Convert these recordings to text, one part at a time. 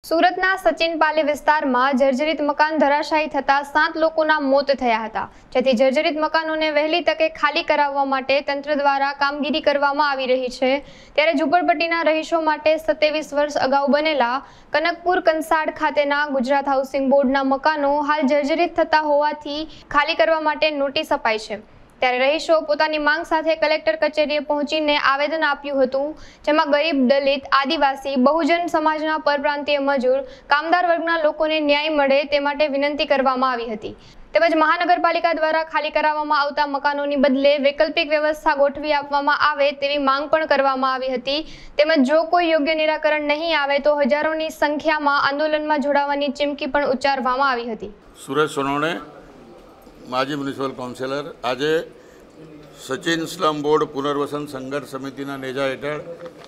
સુરતના સચિન પાલે વિસ્તારમાં જર્જરિત મકાન ધરાશાયી થતા 7 લોકોના મોત થયા હતા, જેથી જર્જરિત મકાનોને વહેલી તકે ખાલી કરાવવા માટે તંત્ર દ્વારા કામગીરી કરવામાં આવી રહી છે। ત્યારે ઝૂંપડપટ્ટીના રહીશો માટે 27 વર્ષ અગાઉ બનેલા કનકપુર કંસાડ ખાતેના ગુજરાત હાઉસિંગ બોર્ડના મકાનો હાલ જર્જરિત થતા હોવાથી ખાલી કરવા માટે નોટિસ અપાઈ છે। ત્યારે રહીશો પોતાની માંગ સાથે કલેક્ટર કચેરીએ પહોંચીને આવેદન આપ્યું હતું, જેમાં ગરીબ, દલિત, આદિવાસી, બહુજન સમાજના પરપ્રાંતીય મજૂર, કામદાર વર્ગના લોકોને ન્યાય મળે તે માટે વિનંતી કરવામાં આવી હતી। તેમજ મહાનગરપાલિકા દ્વારા ખાલી કરાવવામાં આવતા મકાનોની બદલે વૈકલ્પિક વ્યવસ્થા ગોઠવી આપવામાં આવે તેવી માંગ પણ કરવામાં આવી હતી। તેમજ જો કોઈ યોગ્ય નિરાકરણ નહીં આવે તો હજારોની સંખ્યામાં આંદોલનમાં જોડાવાની ચીમકી પણ ઉચ્ચારવામાં આવી હતી। સુરત સોનવણે માજી મ્યુનિસિપલ કાઉન્સિલર આજે સચિન સ્લમ બોર્ડ પુનર્વસન સંઘર્ષ સમિતિના નેજા હેઠળ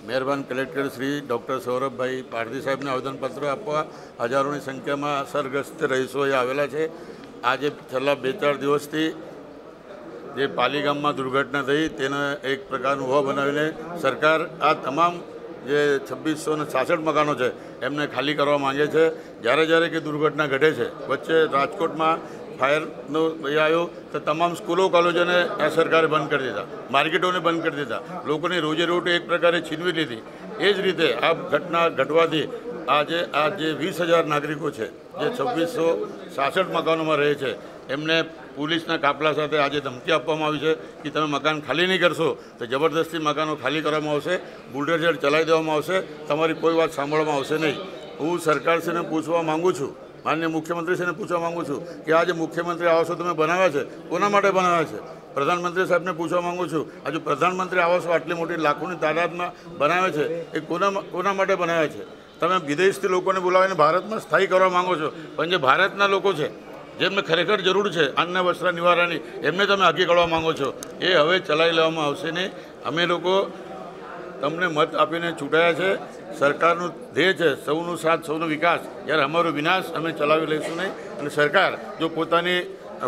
મહેરબાન કલેક્ટર શ્રી ડૉક્ટર સૌરભભાઈ પારધી સાહેબને આવેદનપત્ર આપવા હજારોની સંખ્યામાં અસરગ્રસ્ત રહીશો આવેલા છે। આજે છેલ્લા 2-4 દિવસથી જે પાલી ગામમાં દુર્ઘટના થઈ તેને એક પ્રકારનું ઉભા બનાવીને સરકાર આ તમામ જે 2666 મકાનો છે એમને ખાલી કરવા માંગે છે। જ્યારે કે દુર્ઘટના ઘટે છે, વચ્ચે રાજકોટમાં ફાયરનો આવ્યો તો તમામ સ્કૂલો કોલેજોને આ સરકારે બંધ કરી દીધા, માર્કેટોને બંધ કરી દીધા, લોકોની રોજીરોટી એક પ્રકારે છીનવી લીધી। એ જ રીતે આ ઘટના ઘટવાથી આજે આ જે 20,000 નાગરિકો છે જે 2666 મકાનોમાં રહે છે એમને પોલીસના કાફલા સાથે આજે ધમકી આપવામાં આવી છે કે તમે મકાન ખાલી નહીં કરશો તો જબરદસ્તી મકાનો ખાલી કરવામાં આવશે, બુલડોઝર ચલાવી દેવામાં આવશે, તમારી કોઈ વાત સાંભળવામાં આવશે નહીં। હું સરકારશ્રીને પૂછવા માગું છું, માનનીય મુખ્યમંત્રીશ્રીને પૂછવા માગું છું કે આ જે મુખ્યમંત્રી આવાસો તમે બનાવ્યા છે કોના માટે બનાવ્યા છે? પ્રધાનમંત્રી સાહેબને પૂછવા માગું છું આ જો પ્રધાનમંત્રી આવાસો આટલી મોટી લાખોની તાદાદમાં બનાવે છે એ કોના માટે બનાવ્યા છે? તમે વિદેશથી લોકોને બોલાવીને ભારતમાં સ્થાયી કરવા માગો છો, પણ જે ભારતના લોકો છે જેમને ખરેખર જરૂર છે અન્ન વસ્ત્ર નિવારણની એમને તમે હાકી કાઢવા માગો છો, એ હવે ચલાવી લેવામાં આવશે નહીં। અમે લોકો તમને મત આપીને ચૂંટાયા છે, સરકારનું ધ્યેય છે સૌનું સાથ સૌનો વિકાસ, જ્યારે અમારો વિનાશ અમે ચલાવી લઈશું નહીં। અને સરકાર જો પોતાની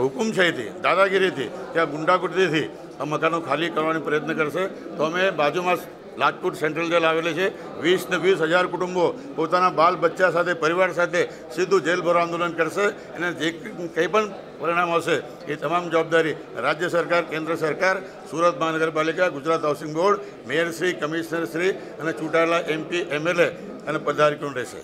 હુકુમશાહીથી, દાદાગીરીથી, ત્યાં ગુંડાગુર્દીથી આ મકાનો ખાલી કરવાનો પ્રયત્ન કરશે તો અમે બાજુમાં રાજકોટ સેન્ટ્રલ જેલ આવેલી છે, 20,000 કુટુંબો પોતાના બાલ બચ્ચા સાથે, પરિવાર સાથે સીધું જેલ ભરો આંદોલન કરશે અને જે કંઈ પણ પરિણામ આવશે એ તમામ જવાબદારી રાજ્ય સરકાર, કેન્દ્ર સરકાર, સુરત મહાનગરપાલિકા, ગુજરાત હાઉસિંગ બોર્ડ, મેયરશ્રી, કમિશનરશ્રી અને ચૂંટાયેલા MP, MLA અને પદાધિકારીઓ રહેશે।